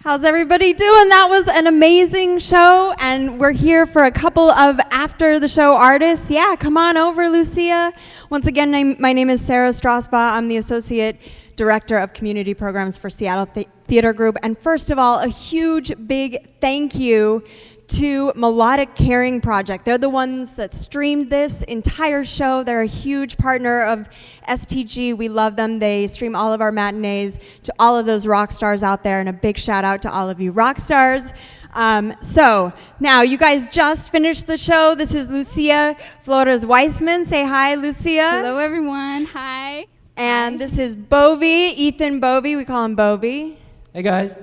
How's everybody doing? That was an amazing show, and we're here for a couple of after the show artists. Yeah, come on over, Lucia. Once again, my name is Sarah Strasbaugh. I'm the Associate Director of Community Programs for Seattle Theater Group. And first of all, a huge, big thank you to Melodic Caring Project. They're the ones that streamed this entire show. They're a huge partner of STG. We love them. They stream all of our matinees. To all of those rock stars out there, and a big shout out to all of you rock stars. So now you guys just finished the show. This is Lucia Flores-Wiseman. Say hi, Lucia. Hello, everyone. Hi. And this is Bovey, Ethan Bovey. We call him Bovey. Hey, guys.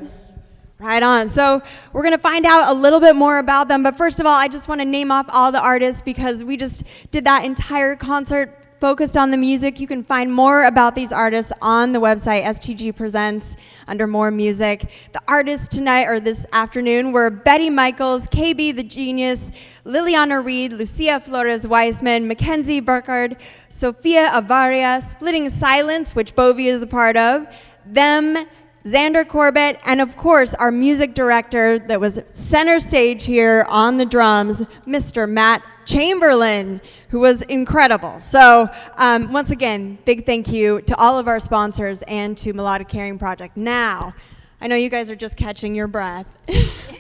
Right on. So we're going to find out a little bit more about them. But first of all, I just want to name off all the artists because we just did that entire concert focused on the music. You can find more about these artists on the website STG Presents under More Music. The artists tonight or this afternoon were Betty Michaels, KB the Genius, Liliana Reed, Lucia Flores-Wiseman, Mackenzie Burkhardt, Sophia Avaria, Splitting Silence, which Bovey is a part of, them, Xander Corbett, and of course our music director that was center stage here on the drums, Mr. Matt Chamberlain, who was incredible. So once again, big thank you to all of our sponsors and to Melodic Caring Project. Now, I know you guys are just catching your breath.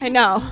I know.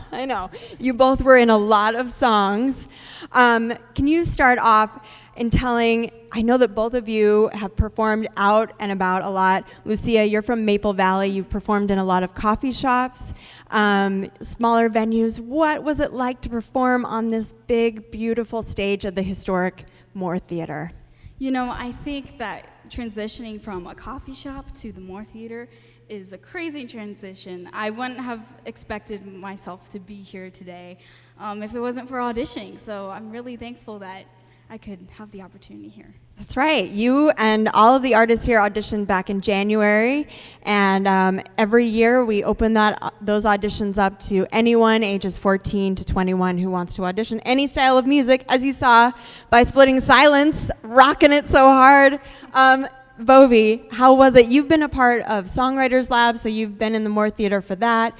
You both were in a lot of songs. Can you start off in telling, I know that both of you have performed out and about a lot. Lucia, you're from Maple Valley. You've performed in a lot of coffee shops, smaller venues. What was it like to perform on this big, beautiful stage of the historic Moore Theater? You know, I think that transitioning from a coffee shop to the Moore Theater is a crazy transition. I wouldn't have expected myself to be here today if it wasn't for auditioning. So I'm really thankful that I could have the opportunity here. That's right. You and all of the artists here auditioned back in January, and every year we open those auditions up to anyone ages 14 to 21 who wants to audition any style of music, as you saw by Splitting Silence, rocking it so hard. Bovey, how was it? You've been a part of Songwriters Lab, so you've been in the Moore Theater for that.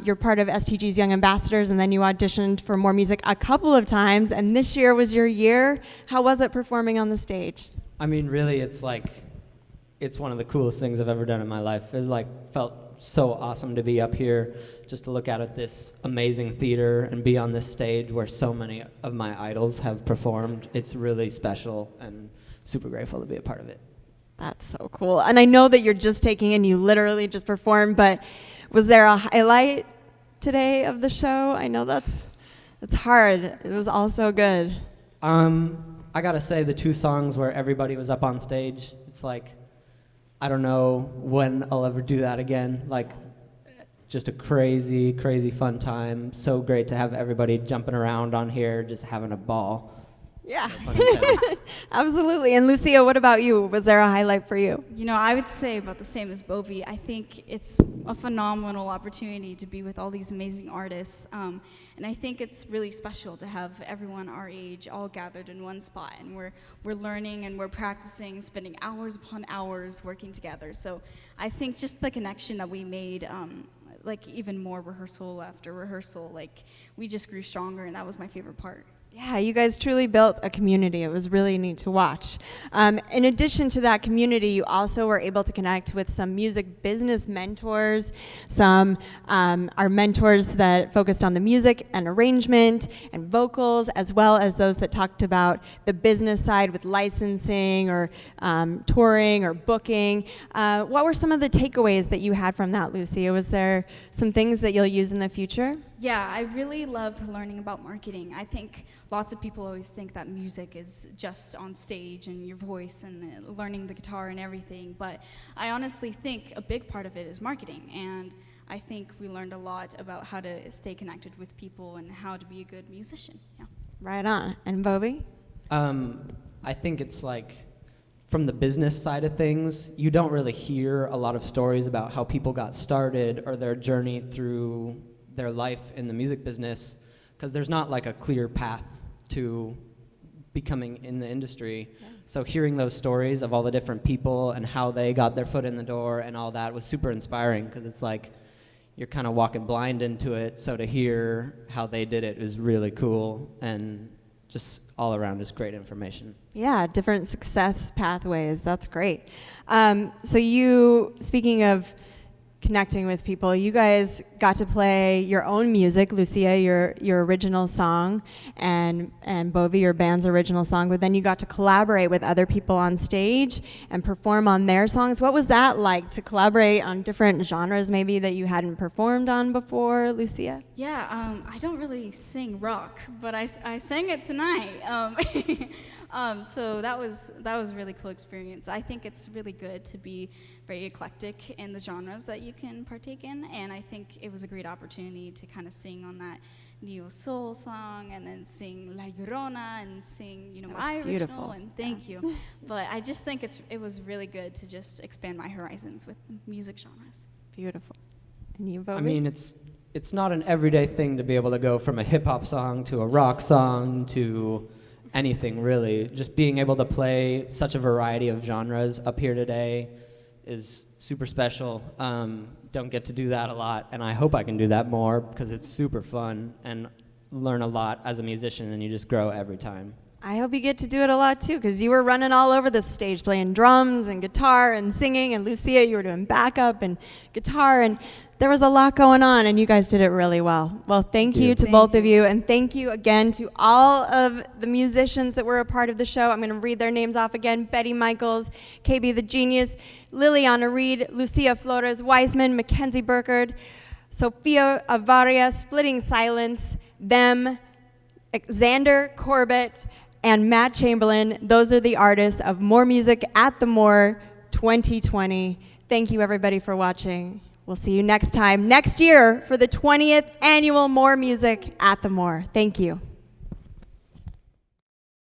You're part of STG's Young Ambassadors, and then you auditioned for More Music a couple of times, and this year was your year. How was it performing on the stage? I mean, really, it's one of the coolest things I've ever done in my life. It felt so awesome to be up here, just to look out at this amazing theater and be on this stage where so many of my idols have performed. It's really special, and super grateful to be a part of it. That's so cool. And I know that you're just taking in, you literally just performed, but was there a highlight today of the show? I know that's hard. It was all so good. I gotta say, the two songs where everybody was up on stage, it's like, I don't know when I'll ever do that again. Like, just a crazy, crazy fun time. So great to have everybody jumping around on here, just having a ball. Yeah, absolutely. And Lucia, what about you? Was there a highlight for you? You know, I would say about the same as Bovey. I think it's a phenomenal opportunity to be with all these amazing artists. And I think it's really special to have everyone our age all gathered in one spot. And we're learning and we're practicing, spending hours upon hours working together. So I think just the connection that we made, even more rehearsal after rehearsal, we just grew stronger, and that was my favorite part. Yeah, you guys truly built a community. It was really neat to watch. In addition to that community, you also were able to connect with some music business mentors, some are mentors that focused on the music and arrangement and vocals, as well as those that talked about the business side with licensing or touring or booking. What were some of the takeaways that you had from that, Lucia? Was there some things that you'll use in the future? Yeah, I really loved learning about marketing. I think lots of people always think that music is just on stage and your voice and learning the guitar and everything, but I honestly think a big part of it is marketing, and I think we learned a lot about how to stay connected with people and how to be a good musician. Yeah. Right on. And Bovey? I think it's from the business side of things, you don't really hear a lot of stories about how people got started or their journey through their life in the music business, because there's not a clear path to becoming in the industry. Yeah. So hearing those stories of all the different people and how they got their foot in the door and all that was super inspiring, because it's you're kind of walking blind into it. So to hear how they did it is really cool, and just all around is great information. Yeah, different success pathways. That's great. So you, speaking of connecting with people, you guys got to play your own music, Lucia, your original song, and Bovey, your band's original song, but then you got to collaborate with other people on stage and perform on their songs. What was that like, to collaborate on different genres maybe that you hadn't performed on before, Lucia? Yeah, I don't really sing rock, but I sang it tonight. So that was a really cool experience. I think it's really good to be very eclectic in the genres that you can partake in, and I think it was a great opportunity to kind of sing on that neo soul song, and then sing La Llorona, and sing my original. Beautiful. And thank you. But I just think it was really good to just expand my horizons with music genres. Beautiful. And you, Bovey? I mean, it's not an everyday thing to be able to go from a hip hop song to a rock song to anything really. Just being able to play such a variety of genres up here today is super special. Don't get to do that a lot, and I hope I can do that more because it's super fun and learn a lot as a musician, and you just grow every time. I hope you get to do it a lot too, because you were running all over the stage playing drums and guitar and singing, and Lucia, you were doing backup and guitar, and there was a lot going on, and you guys did it really well. Well, thank you to both of you, and thank you again to all of the musicians that were a part of the show. I'm going to read their names off again: Betty Michaels, KB the Genius, Liliana Reed, Lucia Flores-Wiseman, Mackenzie Burkard, Sophia Avaria, Splitting Silence, them, Xander Corbett, and Matt Chamberlain. Those are the artists of More Music at the More 2020. Thank you, everybody, for watching. We'll see you next time, next year, for the 20th annual More Music at the More. Thank you.